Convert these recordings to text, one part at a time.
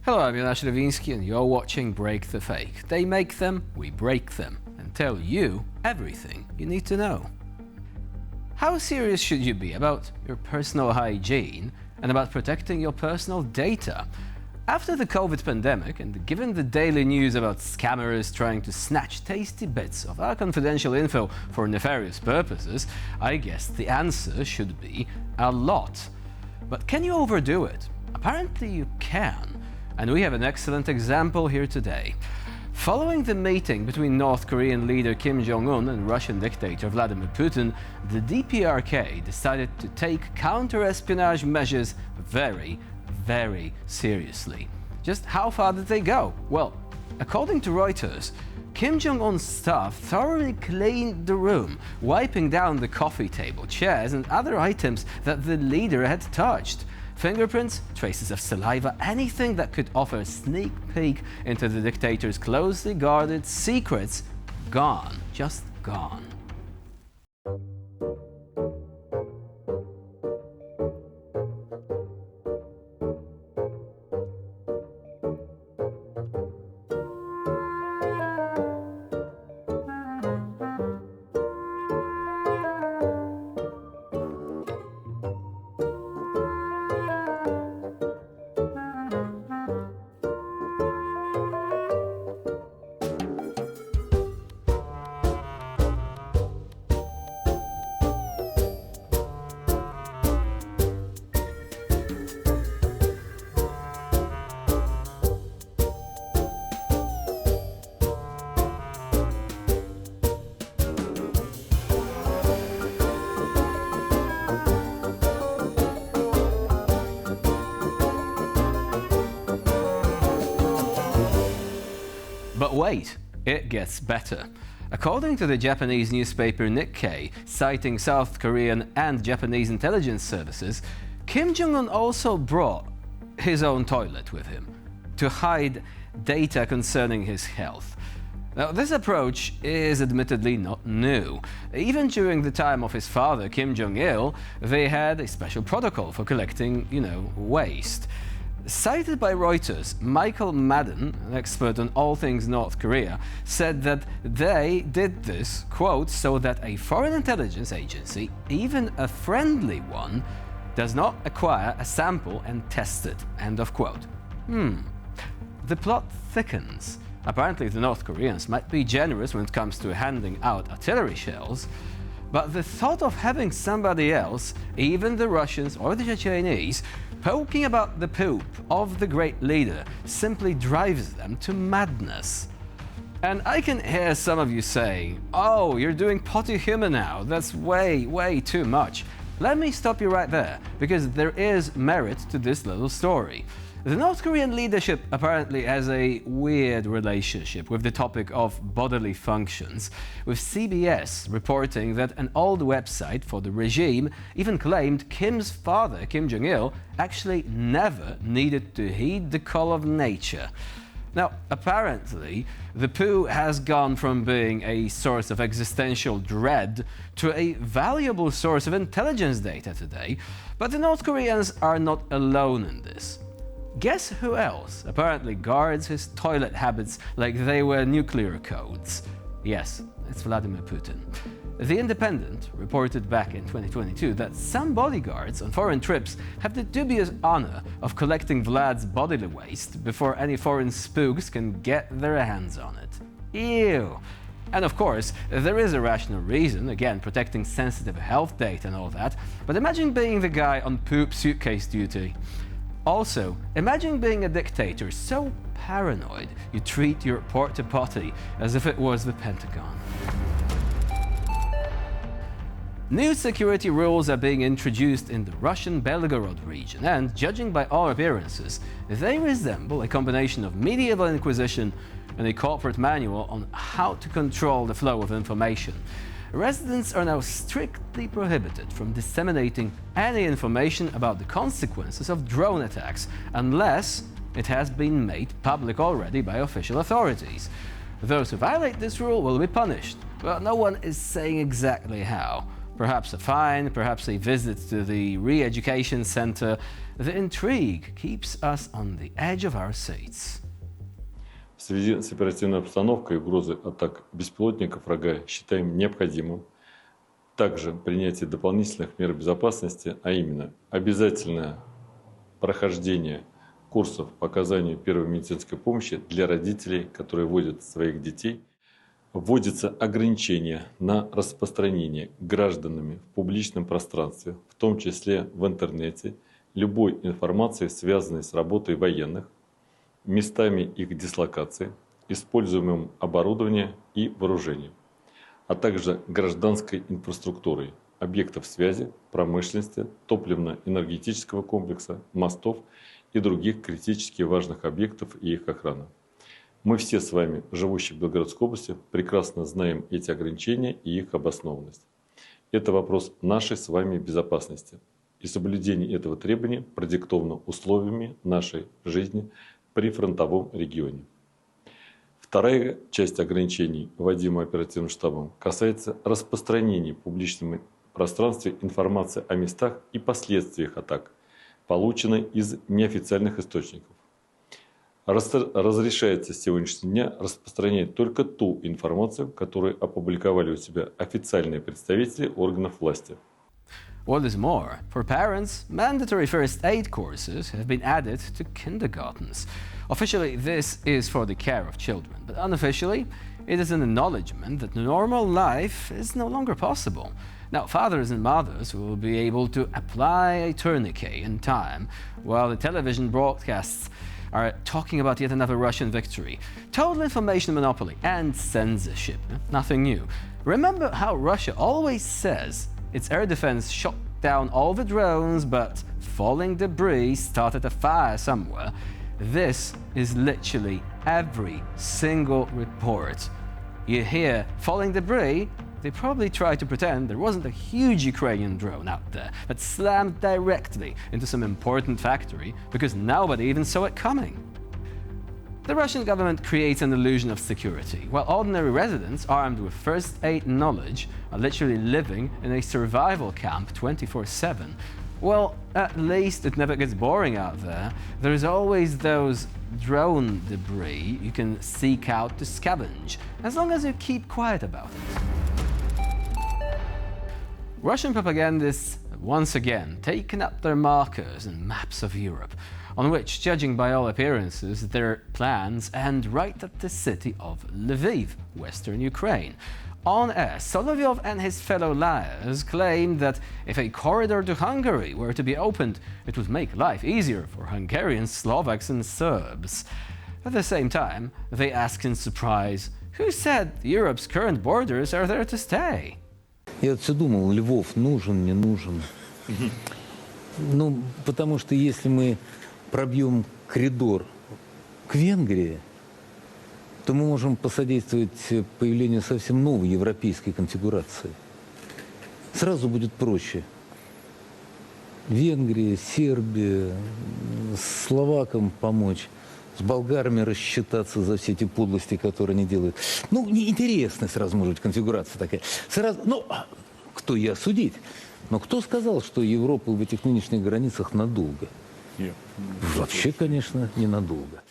Hello, I'm Jonasz Rewiński and you're watching Break the Fake. They make them, we break them, and tell you everything you need to know. How serious should you be about your personal hygiene and about protecting your personal data? After the COVID pandemic, and given the daily news about scammers trying to snatch tasty bits of our confidential info for nefarious purposes, I guess the answer should be a lot. But can you overdo it? Apparently you can. And we have an excellent example here today. Following the meeting between North Korean leader Kim Jong-un and Russian dictator Vladimir Putin, the DPRK decided to take counter-espionage measures very, very seriously. Just how far did they go? Well, according to Reuters, Kim Jong-un's staff thoroughly cleaned the room, wiping down the coffee table, chairs and other items that the leader had touched. Fingerprints, traces of saliva, anything that could offer a sneak peek into the dictator's closely guarded secrets, gone, just gone. But wait, it gets better. According to the Japanese newspaper Nikkei, citing South Korean and Japanese intelligence services, Kim Jong-un also brought his own toilet with him to hide data concerning his health. Now, this approach is admittedly not new. Even during the time of his father, Kim Jong-il, they had a special protocol for collecting, waste. Cited by Reuters, Michael Madden, an expert on all things North Korea, said that they did this, quote, so that a foreign intelligence agency, even a friendly one, does not acquire a sample and test it, end of quote. The plot thickens. Apparently the North Koreans might be generous when it comes to handing out artillery shells, but the thought of having somebody else, even the Russians or the Chinese, poking about the poop of the great leader simply drives them to madness. And I can hear some of you saying, oh, you're doing potty humor now, that's way, way too much. Let me stop you right there, because there is merit to this little story. The North Korean leadership apparently has a weird relationship with the topic of bodily functions, with CBS reporting that an old website for the regime even claimed Kim's father, Kim Jong-il, actually never needed to heed the call of nature. Now, apparently, the poo has gone from being a source of existential dread to a valuable source of intelligence data today, but the North Koreans are not alone in this. Guess who else apparently guards his toilet habits like they were nuclear codes? Yes, it's Vladimir Putin. The Independent reported back in 2022 that some bodyguards on foreign trips have the dubious honor of collecting Vlad's bodily waste before any foreign spooks can get their hands on it. Ew! And of course, there is a rational reason, again, protecting sensitive health data and all that, but imagine being the guy on poop suitcase duty. Also, imagine being a dictator so paranoid you treat your porta-potty as if it was the Pentagon. New security rules are being introduced in the Russian Belgorod region, and judging by all appearances, they resemble a combination of medieval inquisition and a corporate manual on how to control the flow of information. Residents are now strictly prohibited from disseminating any information about the consequences of drone attacks unless it has been made public already by official authorities. Those who violate this rule will be punished, but no one is saying exactly how. Perhaps a fine, perhaps a visit to the re-education center. The intrigue keeps us on the edge of our seats. В связи с оперативной обстановкой и угрозой атак беспилотников врага считаем необходимым также принятие дополнительных мер безопасности, а именно обязательное прохождение курсов по оказанию первой медицинской помощи для родителей, которые водят своих детей. Вводится ограничение на распространение гражданами в публичном пространстве, в том числе в интернете, любой информации, связанной с работой военных, местами их дислокации, используемым оборудованием и вооружением, а также гражданской инфраструктурой, объектов связи, промышленности, топливно-энергетического комплекса, мостов и других критически важных объектов и их охраны. Мы все с вами, живущие в Белгородской области, прекрасно знаем эти ограничения и их обоснованность. Это вопрос нашей с вами безопасности. И соблюдение этого требования продиктовано условиями нашей жизни при фронтовом регионе. Вторая часть ограничений, вводимая оперативным штабом, касается распространения в публичном пространстве информации о местах и последствиях атак, полученной из неофициальных источников. Разрешается с сегодняшнего дня распространять только ту информацию, которую опубликовали у себя официальные представители органов власти. What is more, for parents, mandatory first aid courses have been added to kindergartens. Officially, this is for the care of children, but unofficially, it is an acknowledgement that normal life is no longer possible. Now, fathers and mothers will be able to apply a tourniquet in time, while the television broadcasts are talking about yet another Russian victory. Total information monopoly and censorship. Nothing new. Remember how Russia always says its air defense shot down all the drones, but falling debris started a fire somewhere. This is literally every single report. You hear falling debris, they probably try to pretend there wasn't a huge Ukrainian drone out there that slammed directly into some important factory because nobody even saw it coming. The Russian government creates an illusion of security, while ordinary residents armed with first aid knowledge are literally living in a survival camp 24/7. Well, at least it never gets boring out there. There's always those drone debris you can seek out to scavenge, as long as you keep quiet about it. Russian propagandists have once again taken up their markers and maps of Europe, on which, judging by all appearances, their plans end right at the city of Lviv, western Ukraine. On air, Solovyov and his fellow liars claimed that if a corridor to Hungary were to be opened, it would make life easier for Hungarians, Slovaks and Serbs. At the same time, they asked in surprise, who said Europe's current borders are there to stay? Я вот все думал, Львов нужен, не нужен. Ну, потому что если мы пробьем коридор к Венгрии, то мы можем посодействовать появлению совсем новой европейской конфигурации. Сразу будет проще. Венгрия, Сербия, словакам помочь, с болгарами рассчитаться за все эти подлости, которые они делают. Ну, неинтересная сразу может быть конфигурация такая. Сразу, ну, кто я судить? Но кто сказал, что Европа в этих нынешних границах надолго? Вообще, конечно, ненадолго.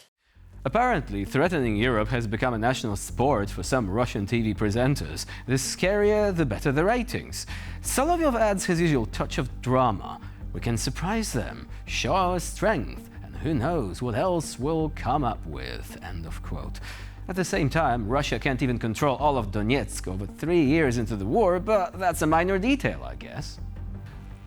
Apparently, threatening Europe has become a national sport for some Russian TV presenters. The scarier, the better the ratings. Solovyov adds his usual touch of drama. We can surprise them, show our strength, and who knows what else we'll come up with, end of quote. At the same time, Russia can't even control all of Donetsk over 3 years into the war, but that's a minor detail, I guess.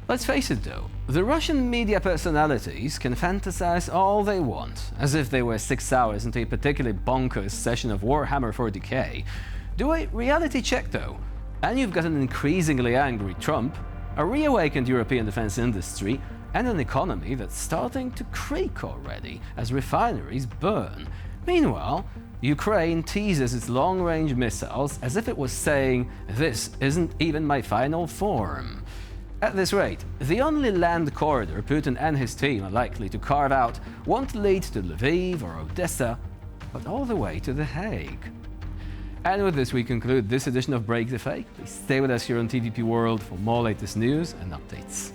Let's face it though, the Russian media personalities can fantasize all they want, as if they were 6 hours into a particularly bonkers session of Warhammer 40k. Do a reality check though, and you've got an increasingly angry Trump, a reawakened European defense industry, and an economy that's starting to creak already as refineries burn. Meanwhile, Ukraine teases its long-range missiles as if it was saying, "This isn't even my final form." At this rate, the only land corridor Putin and his team are likely to carve out won't lead to Lviv or Odessa, but all the way to The Hague. And with this, we conclude this edition of Break the Fake. Please stay with us here on TVP World for more latest news and updates.